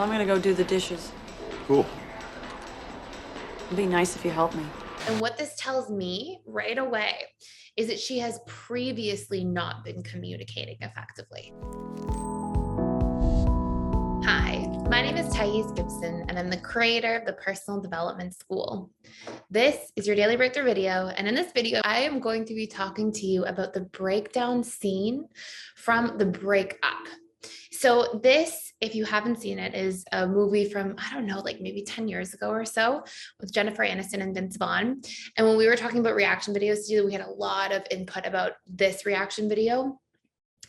Well, I'm gonna go do the dishes. Cool. It'd be nice if you helped me. And what this tells me right away is that she has previously not been communicating effectively. Hi, my name is Thais Gibson, and I'm the creator of the Personal Development School. This is your daily breakthrough video, and in this video, I am going to be talking to you about the breakdown scene from the Breakup. So this, if you haven't seen it, is a movie from, I don't know, like maybe 10 years ago or so with Jennifer Aniston and Vince Vaughn. And when we were talking about reaction videos, we had a lot of input about this reaction video.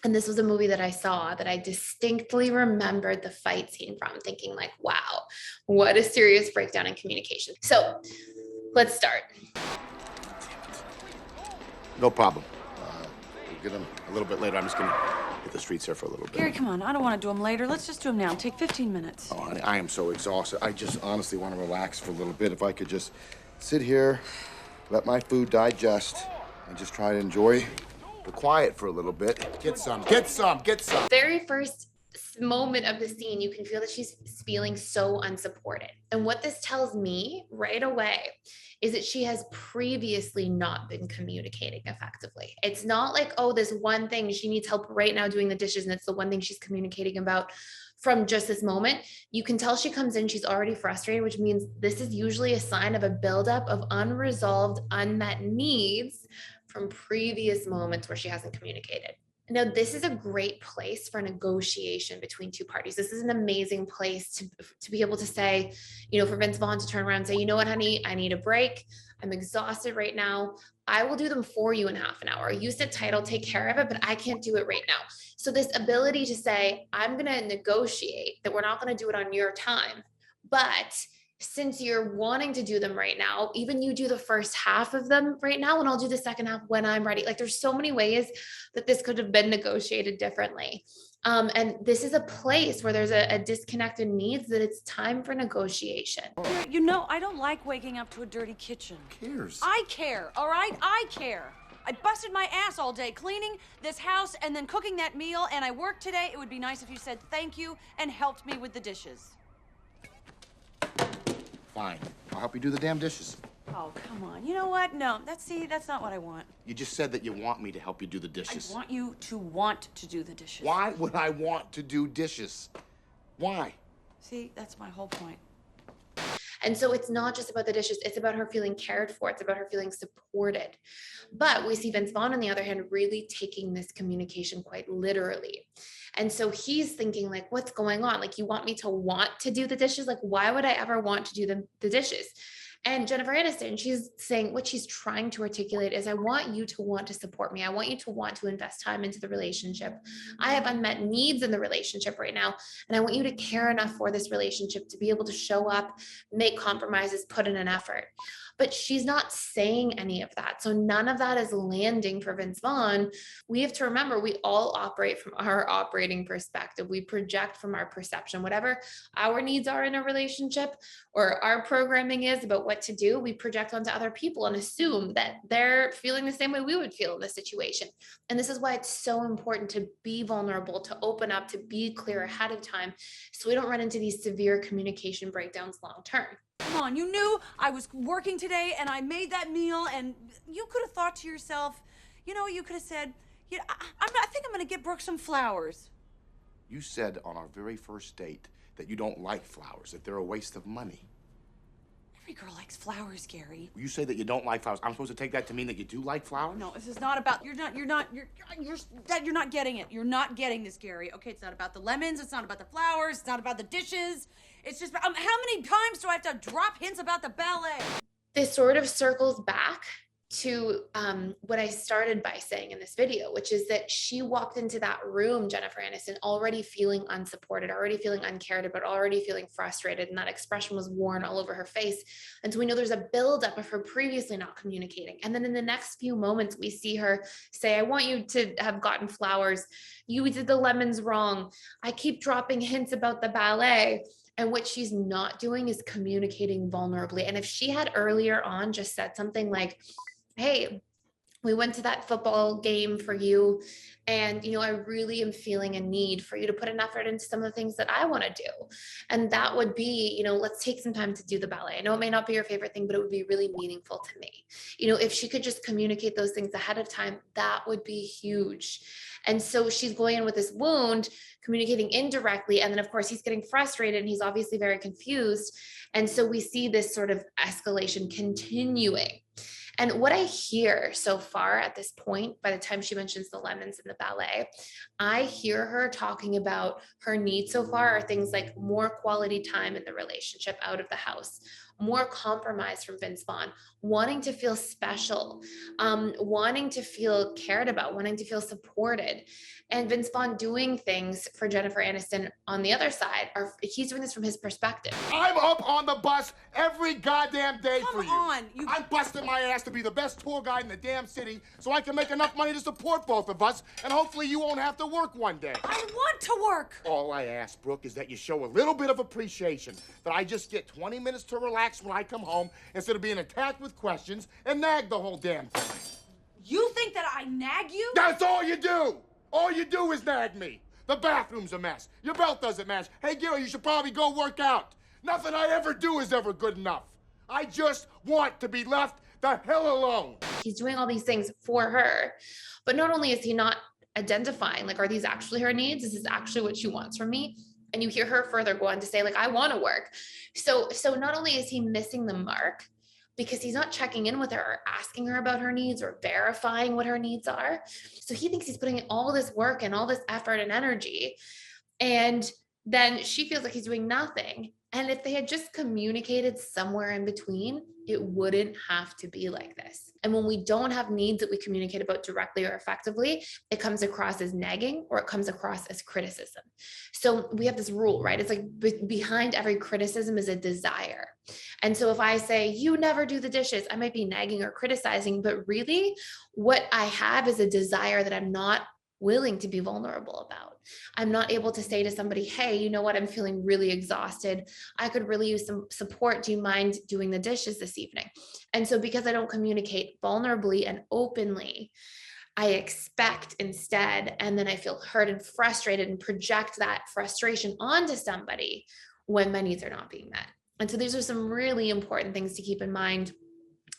And this was a movie that I saw that I distinctly remembered the fight scene from, thinking like, wow, what a serious breakdown in communication. So let's start. No problem. We'll get them a little bit later. I'm just gonna hit the streets here for a little bit. Gary, come on. I don't want to do them later. Let's just do them now. Take 15 minutes. Oh, honey, I am so exhausted. I just honestly want to relax for a little bit. If I could just sit here, let my food digest, and just try to enjoy the quiet for a little bit. Get some. Very first moment of the scene, you can feel that she's feeling so unsupported. And what this tells me right away is that she has previously not been communicating effectively. It's not like, oh, this one thing, she needs help right now doing the dishes, and it's the one thing she's communicating about from just this moment. You can tell she comes in, she's already frustrated, which means this is usually a sign of a buildup of unresolved, unmet needs from previous moments where she hasn't communicated. Now, this is a great place for negotiation between two parties. This is an amazing place to be able to say, for Vince Vaughn to turn around and say, you know what, honey, I need a break. I'm exhausted right now. I will do them for you in half an hour. You sit tight, I'll take care of it, but I can't do it right now. So this ability to say, I'm going to negotiate that we're not going to do it on your time, but since you're wanting to do them right now, even you do the first half of them right now, and I'll do the second half when I'm ready. Like, there's so many ways that this could have been negotiated differently. And this is a place where there's a disconnect in needs that it's time for negotiation. I don't like waking up to a dirty kitchen. Who cares? I care, all right? I care. I busted my ass all day cleaning this house and then cooking that meal, and I worked today. It would be nice if you said thank you and helped me with the dishes. Fine. I'll help you do the damn dishes. Oh, come on. You know what? No, that's not what I want. You just said that you want me to help you do the dishes. I want you to want to do the dishes. Why would I want to do dishes? Why? See, that's my whole point. And so it's not just about the dishes, it's about her feeling cared for, it's about her feeling supported. But we see Vince Vaughn, on the other hand, really taking this communication quite literally. And so he's thinking like, what's going on? Like, you want me to want to do the dishes? Like, why would I ever want to do the dishes? And Jennifer Aniston, she's saying, what she's trying to articulate is, I want you to want to support me. I want you to want to invest time into the relationship. I have unmet needs in the relationship right now, and I want you to care enough for this relationship to be able to show up, make compromises, put in an effort. But she's not saying any of that. So none of that is landing for Vince Vaughn. We have to remember, we all operate from our operating perspective. We project from our perception. Whatever our needs are in a relationship, or our programming is about what to do, we project onto other people and assume that they're feeling the same way we would feel in this situation. And this is why it's so important to be vulnerable, to open up, to be clear ahead of time, so we don't run into these severe communication breakdowns long term. Come on, you knew I was working today and I made that meal, and you could have thought to yourself, you could have said, I think I'm going to get Brooke some flowers. You said on our very first date that you don't like flowers, that they're a waste of money. Every girl likes flowers, Gary. You say that you don't like flowers. I'm supposed to take that to mean that you do like flowers? No, this is not about, you're not getting it. You're not getting this, Gary. Okay, it's not about the lemons. It's not about the flowers. It's not about the dishes. It's just, how many times do I have to drop hints about the ballet? This sort of circles back to what I started by saying in this video, which is that she walked into that room, Jennifer Aniston, already feeling unsupported, already feeling uncared about, already feeling frustrated, and that expression was worn all over her face. And so we know there's a buildup of her previously not communicating. And then in the next few moments, we see her say, I want you to have gotten flowers. You did the lemons wrong. I keep dropping hints about the ballet. And what she's not doing is communicating vulnerably. And if she had earlier on just said something like, hey, We went to that football game for you. And, I really am feeling a need for you to put an effort into some of the things that I want to do. And that would be, let's take some time to do the ballet. I know it may not be your favorite thing, but it would be really meaningful to me. If she could just communicate those things ahead of time, that would be huge. And so she's going in with this wound, communicating indirectly. And then, of course, he's getting frustrated and he's obviously very confused. And so we see this sort of escalation continuing. And what I hear so far at this point, by the time she mentions the lemons in the ballet, I hear her talking about her needs so far are things like more quality time in the relationship out of the house, more compromise from Vince Vaughn, wanting to feel special, wanting to feel cared about, wanting to feel supported. And Vince Vaughn doing things for Jennifer Aniston on the other side, he's doing this from his perspective. I'm up on the bus every goddamn day for you. Come on, I'm busting my ass to be the best tour guide in the damn city so I can make enough money to support both of us, and hopefully you won't have to work one day. I want to work. All I ask, Brooke, is that you show a little bit of appreciation, that I just get 20 minutes to relax when I come home instead of being attacked with questions and nag the whole damn thing. You think that I nag you? That's all you do! All you do is nag me. The bathroom's a mess. Your belt doesn't match. Hey, Gil, you should probably go work out. Nothing I ever do is ever good enough. I just want to be left the hell alone. He's doing all these things for her. But not only is he not identifying, like, are these actually her needs? Is this actually what she wants from me? And you hear her further go on to say, like, I want to work. So not only is he missing the mark, because he's not checking in with her or asking her about her needs or verifying what her needs are. So he thinks he's putting in all this work and all this effort and energy. And then she feels like he's doing nothing. And if they had just communicated somewhere in between, it wouldn't have to be like this. And when we don't have needs that we communicate about directly or effectively, it comes across as nagging or it comes across as criticism. So we have this rule, right? It's like behind every criticism is a desire. And so if I say, you never do the dishes, I might be nagging or criticizing, but really what I have is a desire that I'm not willing to be vulnerable about. I'm not able to say to somebody, hey, you know what? I'm feeling really exhausted. I could really use some support. Do you mind doing the dishes this evening? And so because I don't communicate vulnerably and openly, I expect instead, and then I feel hurt and frustrated and project that frustration onto somebody when my needs are not being met. And so these are some really important things to keep in mind.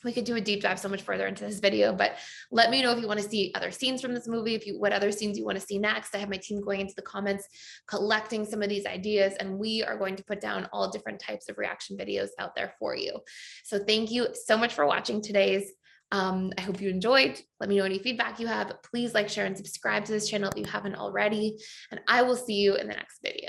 We could do a deep dive so much further into this video, but let me know if you want to see other scenes from this movie, what other scenes you want to see next. I have my team going into the comments, collecting some of these ideas, and we are going to put down all different types of reaction videos out there for you. So thank you so much for watching today's. I hope you enjoyed. Let me know any feedback you have. Please like, share, and subscribe to this channel if you haven't already, and I will see you in the next video.